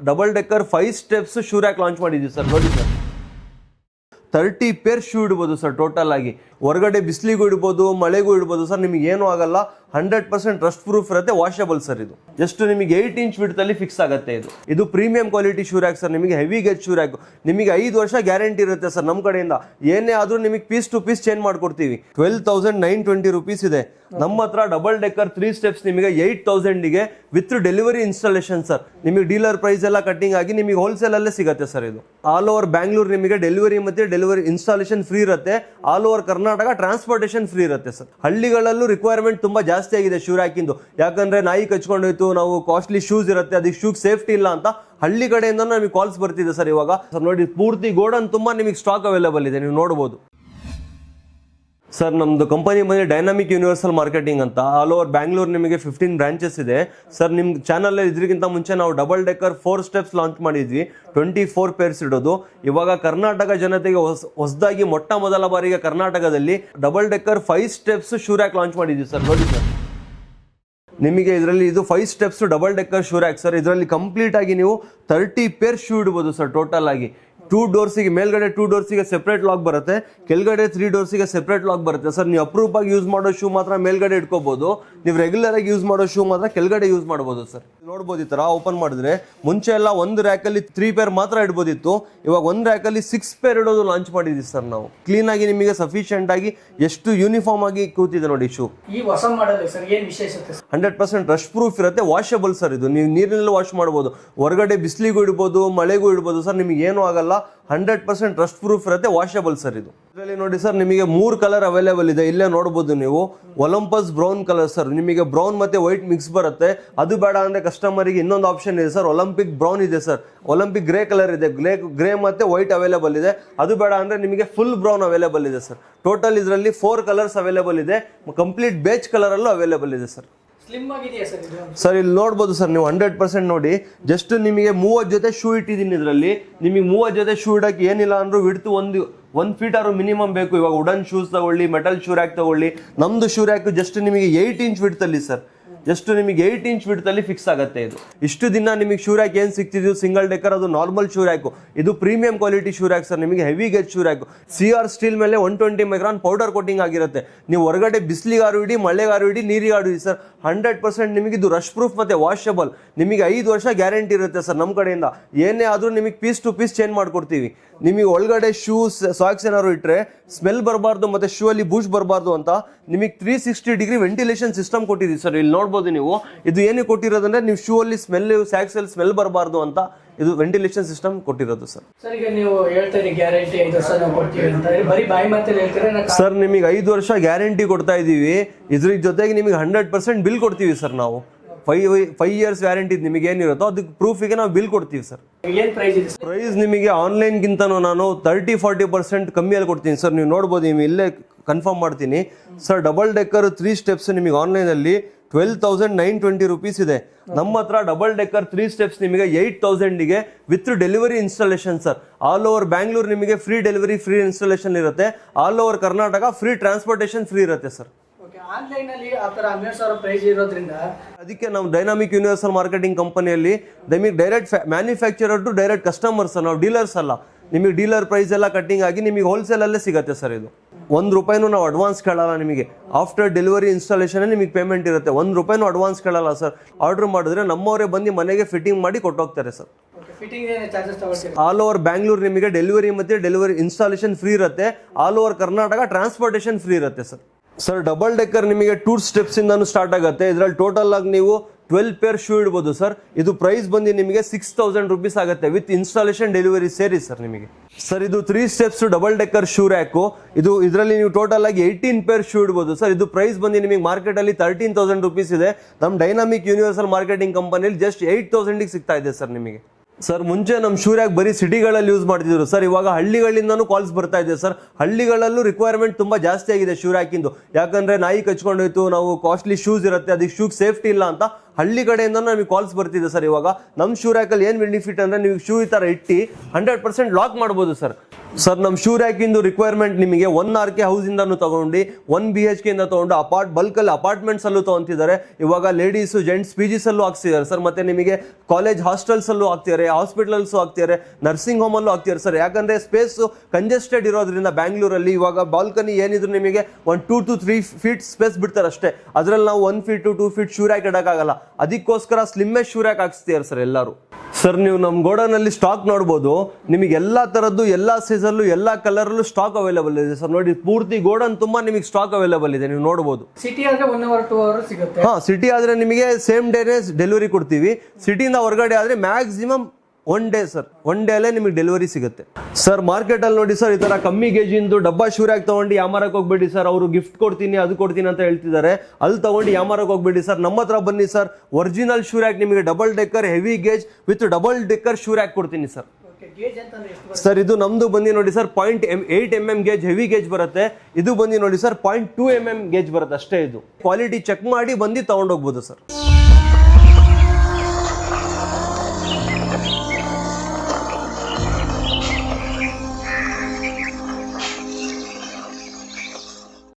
Double decker 5 steps shoe rack launch ಮಾಡಿದ್ದೀವಿ sir. ನೋಡಿ sir, 30 peer shoe ಇಡ್ಬೋದು sir. Total ಆಗಿ ಹೊರಗಡೆ ಬಿಸಿಲಿಗೂ ಇಡ್ಬೋದು, ಮಳೆಗೂ ಇಡ್ಬೋದು ಸರ್. ನಿಮಗೆ ಏನೂ ಆಗಲ್ಲ. 100% ರಸ್ಟ್ ಪ್ರೂಫ್ ಇರುತ್ತೆ, ವಾಷಬಲ್ ಸರ್. ಇದು ಜಸ್ಟ್ ನಿಮಗೆ 8 ಇಂಚ್ ವಿಡ್ತ್ ಅಲ್ಲಿ ಫಿಕ್ಸ್ ಆಗುತ್ತೆ. ಇದು premium quality shoe rack sir. ನಿಮಗೆ ಹೆವಿ ಗೇಜ್ ಶೂ ರ್ಯಾಕ್. ನಿಮಗೆ 5 ವರ್ಷ ಗ್ಯಾರಂಟಿ ಇರುತ್ತೆ ಸರ್ ನಮ್ಮ ಕಡೆಯಿಂದ. ಏನೇ ಆದ್ರೂ ನಿಮಗೆ ಪೀಸ್ ಟು ಪೀಸ್ ಚೇಂಜ್ ಮಾಡ್ಕೊಡ್ತೀವಿ. 12,920 rupees ಇದೆ. ನಮ್ಮ ಹತ್ರ ಡಬಲ್ ಡೆಕ್ಕರ್ 3 ಸ್ಟೆಪ್ಸ್ ನಿಮಗೆ 8,000ಗೆ ವಿತ್ ಡೆಲಿವರಿ ಇನ್ಸ್ಟಾಲೇಷನ್ ಸರ್. ನಿಮಗೆ ಡೀಲರ್ ಪ್ರೈಸ್ ಎಲ್ಲ ಕಟ್ಟಿಂಗ್ ಆಗಿ ನಿಮಗೆ ಹೋಲ್ಸೇಲ್ ಅಲ್ಲೇ ಸಿಗುತ್ತೆ ಸರ್. ಇದು ಆಲ್ ಓವರ್ ಬ್ಯಾಂಗ್ಳೂರ್ ನಿಮಗೆ ಡೆಲಿವರಿ ಮತ್ತೆ ಡೆಲಿವರಿ ಇನ್ಸ್ಟಾಲೇಷನ್ ಫ್ರೀ ಇರುತ್ತೆ. All over Karnataka transportation free ಇರುತ್ತೆ ಸರ್. ಹಳ್ಳಿಗಳಲ್ಲೂ ರಿಕ್ವೈರ್ಮೆಂಟ್ ತುಂಬಾ ಜಾಸ್ತಿ ಆಗಿದೆ ಶೂ ರ್ಯಾಕಿಂದು. ಯಾಕಂದ್ರೆ ನಾಯಿ ಕಚ್ಕೊಂಡೋಯ್ತು, ನಾವು ಕಾಸ್ಟ್ಲಿ ಶೂಸ್ ಇರುತ್ತೆ, ಅದಕ್ಕೆ ಶೂಗ್ ಸೇಫ್ಟಿ ಇಲ್ಲ ಅಂತ ಹಳ್ಳಿ ಕಡೆಯಿಂದ ನಮಗೆ ಕಾಲ್ಸ್ ಬರ್ತಿದೆ ಸರ್. ಇವಾಗ ಸರ್ ನೋಡಿ, ಪೂರ್ತಿ ಗೋಡನ್ ತುಂಬಾ ನಿಮಗೆ ಸ್ಟಾಕ್ ಅವೈಲೇಬಲ್ ಇದೆ, ನೀವು ನೋಡಬಹುದು ಸರ್. ನಮ್ದು ಕಂಪನಿ ಬಂದು ಡೈನಾಮಿಕ್ ಯೂನಿವರ್ಸಲ್ ಮಾರ್ಕೆಟಿಂಗ್ ಅಂತ. ಆಲ್ ಓವರ್ ಬ್ಯಾಂಗ್ಳೂರ್ ನಿಮಗೆ 15 ಬ್ರಾಂಚಸ್ ಇದೆ ಸರ್. ನಿಮ್ಮ ಚಾನಲ್ ಇದ್ರಿಗಿಂತ ಮುಂಚೆ ನಾವು ಡಬಲ್ ಡೆಕ್ಕರ್ 4 ಸ್ಟೆಪ್ಸ್ ಲಾಂಚ್ ಮಾಡಿದ್ವಿ, 24 ಪೇರ್ಸ್ ಇಡೋದು. ಇವಾಗ ಕರ್ನಾಟಕ ಜನತೆಗೆ ಹೊಸದಾಗಿ ಮೊಟ್ಟ ಮೊದಲ ಬಾರಿಗೆ ಕರ್ನಾಟಕದಲ್ಲಿ double decker 5 steps shoe rack launch ಮಾಡಿದ್ವಿ ಸರ್. ನೋಡಿ ಸರ್, ನಿಮಗೆ ಇದರಲ್ಲಿ ಇದು 5 steps double decker shoe rack sir. ಇದರಲ್ಲಿ ಕಂಪ್ಲೀಟ್ ಆಗಿ ನೀವು 30 ಪೇರ್ ಶೂ ಇಡ್ಬೋದು ಸರ್. ಟೋಟಲ್ ಆಗಿ 2 ಡೋರ್ಸಿಗೆ, ಮೇಲ್ಗಡೆ 2 ಡೋರ್ಸಿಗೆ ಸೆಪರೇಟ್ ಲಾಕ್ ಬರುತ್ತೆ, ಕೆಳಗಡೆ 3 ಡೋರ್ಸಿಗೆ ಸೆಪರೇಟ್ ಲಾಕ್ ಬರುತ್ತೆ ಸರ್. ನೀವು ಅಪ್ರೂಪಾಗಿ ಯೂಸ್ ಮಾಡೋ ಶೂ ಮಾತ್ರ ಮೇಲ್ಗಡೆ ಇಟ್ಕೋಬಹುದು. ನೀವು ರೆಗ್ಯುಲರ್ ಆಗಿ ಯೂಸ್ ಮಾಡೋ ಶೂ ಮಾತ್ರ ಕೆಳಗಡೆ ಯೂಸ್ ಮಾಡಬಹುದು ಸರ್. ನೋಡ್ಬೋದು, ಈ ತರ ಓಪನ್ ಮಾಡಿದ್ರೆ ಮುಂಚೆ ಎಲ್ಲ ಒಂದು ರ್ಯಾಕ್ ಅಲ್ಲಿ 3 ಪೇರ್ ಮಾತ್ರ ಇಡ್ಬೋದಿತ್ತು. ಇವಾಗ ಒಂದು ರ್ಯಾಕ್ ಅಲ್ಲಿ 6 ಪೇರ್ ಇಡೋದು ಲಾಂಚ್ ಮಾಡಿದ್ವಿ ಸರ್ ನಾವು. ಕ್ಲೀನ್ ಆಗಿ ನಿಮಗೆ ಸಫಿಶಿಯಂಟ್ ಆಗಿ ಎಷ್ಟು ಯೂನಿಫಾರ್ಮ್ ಆಗಿ ಕೂತಿದೆ ನೋಡಿ ಶೂ. ಈ ಹೊಸ ಮಾಡೆಲ್ ಸರ್ ಏನು ವಿಶೇಷತೆ? 100% ರಸ್ಟ್ ಪ್ರೂಫ್ ಇರುತ್ತೆ, ವಾಷಬಲ್ ಸರ್. ಇದು ನೀವು ನೀರಿನಲ್ಲಿ ವಾಶ್ ಮಾಡಬಹುದು, ಹೊರಗಡೆ ಬಿಸಿಲಿಗೂ ಇಡ್ಬೋದು, ಮಳೆಗೂ ಇಡ್ಬೋದು ಸರ್. ನಿಮಗೆ ಏನೂ ಆಗಲ್ಲ. 100% ರಸ್ಟ್ ಪ್ರೂಫ್ ಇರುತ್ತೆ, ವಾಷಬಲ್ ಸರ್. ಇದು ಇದರಲ್ಲಿ ನೋಡಿ ಸರ್, ನಿಮಗೆ 3 ಕಲರ್ ಅವೈಲೇಬಲ್ ಇದೆ. ಇಲ್ಲೇ ನೋಡಬಹುದು ನೀವು. ಒಲಂಪಸ್ ಬ್ರೌನ್ ಕಲರ್ ಸರ್. ನಿಮಗೆ ಬ್ರೌನ್ ಮತ್ತೆ ವೈಟ್ ಮಿಕ್ಸ್ ಬರುತ್ತೆ. ಅದು ಬೇಡ ಅಂದ್ರೆ ಕಸ್ಟಮರ್ಗೆ ಇನ್ನೊಂದು ಆಪ್ಷನ್ ಇದೆ ಸರ್, ಒಲಿಂಪಿಕ್ ಬ್ರೌನ್ ಇದೆ ಸರ್. ಒಲಿಂಪಿಕ್ ಗ್ರೇ ಕಲರ್ ಇದೆ, ಗ್ರೇ ಮತ್ತೆ ವೈಟ್ ಅವೈಲೇಬಲ್ ಇದೆ. ಅದು ಬೇಡ ಅಂದ್ರೆ ನಿಮಗೆ ಫುಲ್ ಬ್ರೌನ್ ಅವೈಲೇಬಲ್ ಇದೆ ಸರ್. ಟೋಟಲ್ ಇದರಲ್ಲಿ 4 ಕಲರ್ಸ್ ಅವೈಲೇಬಲ್ ಇದೆ. ಕಂಪ್ಲೀಟ್ ಬೇಜ್ ಕಲರ್ ಅಲ್ಲೂ ಅವೈಲೇಬಲ್ ಇದೆ ಸರ್. ಸ್ಲಿಮ್ ಆಗಿದೆಯಾ ಸರ್ ಇದು? ಸರ್ ಇಲ್ಲಿ ನೋಡ್ಬೋದು ಸರ್ ನೀವು 100% ನೋಡಿ. ಜಸ್ಟ್ ನಿಮಗೆ 30 ಜೊತೆ ಶೂ ಇಟ್ಟಿದ್ದೀನಿ ಇದರಲ್ಲಿ. ನಿಮಗೆ 30 ಜೊತೆ ಶೂ ಇಡಕ್ಕೆ ಏನಿಲ್ಲ ಅಂದ್ರೂ ವಿಡ್ತು 1 ಫೀಟ್ ಆದ್ರೂ ಮಿನಿಮಮ್ ಬೇಕು. ಇವಾಗ ವುಡನ್ ಶೂಸ್ ತಗೊಳ್ಳಿ, ಮೆಟಲ್ ಶೂ ರ್ಯಾಕ್ ತಗೊಳ್ಳಿ. ನಮ್ದು ಶೂ ರ್ಯಾಕ್ ಜಸ್ಟ್ ನಿಮಗೆ 8 ಇಂಚ್ ವಿಡ್ತ್ ಅಲ್ಲಿ ಸರ್. ಜಸ್ಟ್ ನಿಮಗೆ 8 ಇಂಚ್ ವಿಡ್ತ್ ಅಲ್ಲಿ ಫಿಕ್ಸ್ ಆಗುತ್ತೆ. ಇದು ಇಷ್ಟು ದಿನ ನಿಮಗೆ ಶೂ ರ್ಯಾಕ್ ಏನ್ ಸಿಗ್ತಿದ್ವು ಸಿಂಗಲ್ ಡೆಕ್ಕರ್, ಅದು ನಾರ್ಮಲ್ ಶೂ ರ್ಯಾಕ್. ಇದು premium quality shoe rack sir. ನಿಮಗೆ heavy gauge shoe rack. CR steel ಮೇಲೆ 120 ಮೈಕ್ರಾನ್ ಪೌಡರ್ ಕೋಟಿಂಗ್ ಆಗಿರುತ್ತೆ. ನೀವು ಹೊರಗಡೆ ಬಿಸಿಲಿಗಾರು ಇಡಿ, ಮಳೆಗಾರು ಇಡಿ, ನೀರಿಗಾರು ಇಡಿ ಸರ್. 100% ನಿಮಗೆ ಇದು ರಶ್ ಪ್ರೂಫ್ ಮತ್ತೆ ವಾಷಬಲ್. ನಿಮಗೆ 5 ವರ್ಷ ಗ್ಯಾರಂಟಿ ಇರುತ್ತೆ ಸರ್ ನಮ್ಮ ಕಡೆಯಿಂದ. ಏನೇ ಆದ್ರೂ ನಿಮಗೆ ಪೀಸ್ ಟು ಪೀಸ್ ಚೇಂಜ್ ಮಾಡ್ಕೊಡ್ತೀವಿ. ನಿಮಗೆ ಒಳಗಡೆ ಶೂಸ್ ಸಾಕ್ಸ್ ಏನಾದ್ರು ಇಟ್ಟರೆ ಸ್ಮೆಲ್ ಬರಬಾರ್ದು ಮತ್ತೆ ಶೂ ಅಲ್ಲಿ ಬೂಸ್ಟ್ ಬರಬಾರ್ದು ಅಂತ ನಿಮಗೆ 360 ಡಿಗ್ರಿ ವೆಂಟಿಲೇಷನ್ ಸಿಸ್ಟಮ್ ಕೊಟ್ಟಿದ್ದೀವಿ ಸರ್. ಇಲ್ಲಿ ನೋಡ್ಬೋದು ನೀವು. ಇದು ಏನಕ್ಕೆ ಕೊಟ್ಟಿರೋದಂದ್ರೆ ನೀವು ಶೂ ಅಲ್ಲಿ ಸ್ಮೆಲ್, ಸ್ಯಾಕ್ಸ್ ಅಲ್ಲಿ ಸ್ಮೆಲ್ ಬರಬಾರ್ದು ಅಂತ ಇದು ವೆಂಟಿಲೇಷನ್ ಸಿಸ್ಟಮ್ ಕೊಟ್ಟಿರೋದು ಸರ್. ಸರ್ ಈಗ ನೀವು ಹೇಳ್ತಾ ಇದ್ದೀರಿ ಗ್ಯಾರಂಟಿ 5 ವರ್ಷ ನಾವು ಕೊಡ್ತೀವಿ ಅಂತ, ಬರೀ ಬಾಯಿ ಮಾತಲ್ಲಿ ಹೇಳ್ತೀರಾ ಸರ್? ನಿಮಗೆ 5 ವರ್ಷ ಗ್ಯಾರಂಟಿ ಕೊಡ್ತಾ ಇದೀವಿ. ಇದ್ರ ಜೊತೆಗೆ ನಿಮಗೆ 100% ಬಿಲ್ ಕೊಡ್ತೀವಿ ಸರ್ ನಾವು. 5 ಇಯರ್ಸ್ ವ್ಯಾರಂಟಿ ನಿಮಗೆ ಏನಿರುತ್ತೋ ಅದಕ್ಕೆ ಪ್ರೂಫಿಗೆ ನಾವು ಬಿಲ್ ಕೊಡ್ತೀವಿ ಸರ್. ಏನು ಪ್ರೈಸ್ ಇದೆ? ಪ್ರೈಸ್ ನಿಮಗೆ ಆನ್ಲೈನ್ಗಿಂತನೂ ನಾನು 30-40% ಕಮ್ಮಿಯಲ್ಲಿ ಕೊಡ್ತೀನಿ ಸರ್. ನೀವು ನೋಡ್ಬೋದು, ನೀವು ಇಲ್ಲೇ ಕನ್ಫರ್ಮ್ ಮಾಡ್ತೀನಿ ಸರ್. ಡಬಲ್ ಡೆಕ್ಕರ್ 3 ಸ್ಟೆಪ್ಸ್ ನಿಮಗೆ ಆನ್ಲೈನಲ್ಲಿ 12,920 rupees ಇದೆ. ನಮ್ಮ ಹತ್ರ ಡಬಲ್ ಡೆಕ್ಕರ್ 3 ಸ್ಟೆಪ್ಸ್ ನಿಮಗೆ 8,000ಗೆ with delivery installation sir. All over Bangalore ನಿಮಗೆ ಫ್ರೀ ಡೆಲಿವರಿ, ಫ್ರೀ ಇನ್ಸ್ಟಾಲೇಷನ್ ಇರುತ್ತೆ. All over Karnataka free transportation free ಇರುತ್ತೆ ಸರ್. ಆನ್ಲೈನ್ ಅಲ್ಲಿ ಆ ತರ 12,000 ಪ್ರೈಸ್ ಇರೋದ್ರಿಂದ ಅದಕ್ಕೆ ನಾವು ಡೈನಾಮಿಕ್ ಯೂನಿವರ್ಸಲ್ ಮಾರ್ಕೆಟಿಂಗ್ ಕಂಪನಿಯಲ್ಲಿ ನಿಮಗೆ direct manufacturer to direct customers, ನಾವು ಡೀಲರ್ಸ್ ಅಲ್ಲ. ನಿಮಗೆ ಡೀಲರ್ ಪ್ರೈಸ್ ಎಲ್ಲ ಕಟ್ಟಿಂಗ್ ಆಗಿ ನಿಮಗೆ ಹೋಲ್ಸೇಲ್ ಅಲ್ಲೇ ಸಿಗುತ್ತೆ ಸರ್. ಇದು 1 ರೂಪಾಯಿನೂ ನಾವು ಅಡ್ವಾನ್ಸ್ ಕೇಳಲ್ಲ ನಿಮಗೆ. ಆಫ್ಟರ್ ಡೆಲಿವರಿ ಇನ್ಸ್ಟಾಲೇಷನ್ ನಿಮಗೆ ಪೇಮೆಂಟ್ ಇರುತ್ತೆ. 1 ರೂಪಾಯಿನೂ ಅಡ್ವಾನ್ಸ್ ಕೇಳಲ್ಲ ಸರ್. ಆರ್ಡರ್ ಮಾಡಿದ್ರೆ ನಮ್ಮವರೇ ಬಂದು ಮನೆಗೆ ಫಿಟ್ಟಿಂಗ್ ಮಾಡಿ ಕೊಟ್ಟೋಗ್ತಾರೆ ಸರ್. ಆಲ್ ಓವರ್ ಬ್ಯಾಂಗ್ಳೂರ್ ನಿಮಗೆ ಡೆಲಿವರಿ ಮತ್ತೆ ಡೆಲಿವರಿ ಇನ್ಸ್ಟಾಲೇಷನ್ ಫ್ರೀ ಇರುತ್ತೆ. All over Karnataka transportation free ಇರುತ್ತೆ ಸರ್. ಸರ್ ಡಬಲ್ ಡೆಕ್ಕರ್ ನಿಮಗೆ 2 ಸ್ಟೆಪ್ಸ್ ಇಂದಾನು ಸ್ಟಾರ್ಟ್ ಆಗುತ್ತೆ. ಇದರಲ್ಲಿ ಟೋಟಲ್ ಆಗಿ ನೀವು 12 ಪೇರ್ ಶೂ ಇಡ್ಬೋದು ಸರ್. ಇದು ಪ್ರೈಸ್ ಬಂದು ನಿಮಗೆ 6,000 rupees ಆಗುತ್ತೆ ವಿತ್ ಇನ್ಸ್ಟಾಲೇಷನ್ ಡೆಲಿವರಿ ಸೇರಿ ಸರ್ ನಿಮಗೆ. ಸರ್ ಇದು 3 steps double decker shoe rack. ಇದರಲ್ಲಿ ನೀವು ಟೋಟಲ್ ಆಗಿ 18 ಪೇರ್ ಶೂ ಇಡ್ಬೋದು ಸರ್. ಇದು ಪ್ರೈಸ್ ಬಂದು ನಿಮಗೆ ಮಾರ್ಕೆಟ್ ಅಲ್ಲಿ 13,000 rupees ಇದೆ. ನಮ್ಮ ಡೈನಾಮಿಕ್ ಯೂನಿವರ್ಸಲ್ ಮಾರ್ಕೆಟಿಂಗ್ ಕಂಪನಿಯಲ್ಲಿ ಜಸ್ಟ್ 8,000ಗೆ ಸಿಗ್ತಾ ಇದೆ ಸರ್ ನಿಮಗೆ. ಸರ್ ಮುಂಚೆ ನಮ್ಮ ಶೂ ರ್ಯಾಕ್ ಬರೀ ಸಿಟಿಗಳಲ್ಲಿ ಯೂಸ್ ಮಾಡ್ತಿದ್ರು ಸರ್. ಇವಾಗ ಹಳ್ಳಿಗಳಿಂದನೂ ಕಾಲ್ಸ್ ಬರ್ತಾ ಇದೆ ಸರ್. ಹಳ್ಳಿಗಳಲ್ಲೂ ರಿಕ್ವೈರ್ಮೆಂಟ್ ತುಂಬಾ ಜಾಸ್ತಿ ಆಗಿದೆ ಶೂ ರ್ಯಾಕಿಂದು. ಯಾಕಂದ್ರೆ ನಾಯಿ ಕಚ್ಕೊಂಡೋಯ್ತು, ನಾವು ಕಾಸ್ಟ್ಲಿ ಶೂಸ್ ಇರುತ್ತೆ, ಅದಕ್ಕೆ ಶೂಗ್ ಸೇಫ್ಟಿ ಇಲ್ಲ ಅಂತ ಹಳ್ಳಿ ಕಡೆಯಿಂದ ನಮಗೆ ಕಾಲ್ಸ್ ಬರ್ತಿದೆ ಸರ್. ಇವಾಗ ನಮ್ಮ ಶೂ ರ್ಯಾಕಲ್ಲಿ ಏನು ಬೆನಿಫಿಟ್ ಅಂದರೆ ನೀವು ಶೂ ಈ ಥರ ಇಟ್ಟು 100% ಲಾಕ್ ಮಾಡ್ಬೋದು ಸರ್. ಸರ್ ನಮ್ಮ ಶೂ ರ್ಯಾಕಿಂದು ರಿಕ್ವೈರ್ಮೆಂಟ್ ನಿಮಗೆ 1 RK ಹೌಸಿಂದನೂ ತಗೊಂಡು 1 BHK ಇಂದ ತಗೊಂಡು ಬಲ್ಕಲ್ಲಿ ಅಪಾರ್ಟ್ಮೆಂಟ್ಸಲ್ಲೂ ತೊಗೊತಿದ್ದಾರೆ. ಇವಾಗ ಲೇಡೀಸು ಜೆಂಟ್ಸ್ PGs ಅಲ್ಲೂ ಹಾಕ್ತಿದ್ದಾರೆ ಸರ್. ಮತ್ತೆ ನಿಮಗೆ ಕಾಲೇಜ್ ಹಾಸ್ಟೆಲ್ಸಲ್ಲೂ ಹಾಕ್ತಿದ್ದಾರೆ, ಹಾಸ್ಪಿಟಲ್ಸು ಹಾಕ್ತಿದ್ದಾರೆ, ನರ್ಸಿಂಗ್ ಹೋಮಲ್ಲೂ ಹಾಕ್ತಿದ್ದಾರೆ ಸರ್. ಯಾಕಂದರೆ ಸ್ಪೇಸು ಕಂಜೆಸ್ಟೆಡ್ ಇರೋದ್ರಿಂದ ಬ್ಯಾಂಗ್ಳೂರಲ್ಲಿ ಇವಾಗ ಬಾಲ್ಕನಿ ಏನಿದ್ರು ನಿಮಗೆ 2 to 3 feet ಸ್ಪೇಸ್ ಬಿಡ್ತಾರೆ ಅಷ್ಟೇ. ಅದರಲ್ಲಿ ನಾವು 1 feet to 2 feet shoe rack ಇಡೋಕ್ಕಾಗಲ್ಲ. ಅದಕ್ಕೋಸ್ಕರ ಸ್ಲಿಮ್ಮೆಸ್ಟ್ ಶೂ ರ್ಯಾಕ್ ಹಾಕ್ಸ್ತಿದ್ದಾರೆ ಸರ್ ಎಲ್ಲರೂ. ಸರ್ ನೀವು ನಮ್ಮ ಗೋಡೌನಲ್ಲಿ ಸ್ಟಾಕ್ ನೋಡ್ಬೋದು. ನಿಮಗೆ ಎಲ್ಲ ಥರದ್ದು ಎಲ್ಲ ಸೈಜಲ್ಲೂ ಎಲ್ಲ ಕಲರಲ್ಲೂ ಸ್ಟಾಕ್ ಅವೈಲೇಬಲ್ ಇದೆ ಸರ್. ನೋಡಿ ಪೂರ್ತಿ ಗೋಡೌನ್ ತುಂಬ ನಿಮಗೆ ಸ್ಟಾಕ್ ಅವೈಲೇಬಲ್ ಇದೆ, ನೀವು ನೋಡ್ಬೋದು. ಸಿಟಿ ಆದ್ರೆ 1 hour 2 hour ಸಿಗುತ್ತೆ. ಹಾಂ, ಸಿಟಿ ಆದರೆ ನಿಮಗೆ ಸೇಮ್ ಡೇನೇ ಡೆಲಿವರಿ ಕೊಡ್ತೀವಿ. ಸಿಟಿಯಿಂದ ಹೊರಗಡೆ ಆದರೆ ಮ್ಯಾಕ್ಸಿಮಮ್ 1 day ಸರ್. 1 day ಅಲ್ಲೇ ನಿಮಗೆ ಡೆಲಿವರಿ ಸಿಗುತ್ತೆ ಸರ್. ಮಾರ್ಕೆಟಲ್ಲಿ ನೋಡಿ ಸರ್, ಈ ಥರ ಕಮ್ಮಿ ಗೇಜಿಂದು ಡಬ್ಬಾ ಶೂ ರ್ಯಾಕ್ ತೊಗೊಂಡು ಯಾಮಾರಕ್ಕೆ ಹೋಗ್ಬೇಡಿ ಸರ್. ಅವರು ಗಿಫ್ಟ್ ಕೊಡ್ತೀನಿ ಅದು ಕೊಡ್ತೀನಿ ಅಂತ ಹೇಳ್ತಿದ್ದಾರೆ. ಅಲ್ಲಿ ತೊಗೊಂಡು ಯಾಮಾರಕ್ಕೆ ಹೋಗ್ಬೇಡಿ ಸರ್. ನಮ್ಮ ಹತ್ರ ಬನ್ನಿ ಸರ್. ಒರಿಜಿನಲ್ ಶೂ ರ್ಯಾಕ್ ನಿಮಗೆ double decker heavy gauge with double decker shoe rack ಕೊಡ್ತೀನಿ ಸರ್. ಸರ್ ಇದು ನಮ್ದು ಬಂದು ನೋಡಿ sir 0.8 mm gauge heavy gauge ಬರುತ್ತೆ. ಇದು ಬಂದು ನೋಡಿ ಸರ್ 0.2 mm ಗೇಜ್ ಬರುತ್ತೆ ಅಷ್ಟೇ. ಇದು ಕ್ವಾಲಿಟಿ ಚೆಕ್ ಮಾಡಿ ಬಂದು ತಗೊಂಡೋಗ್ಬೋದು ಸರ್.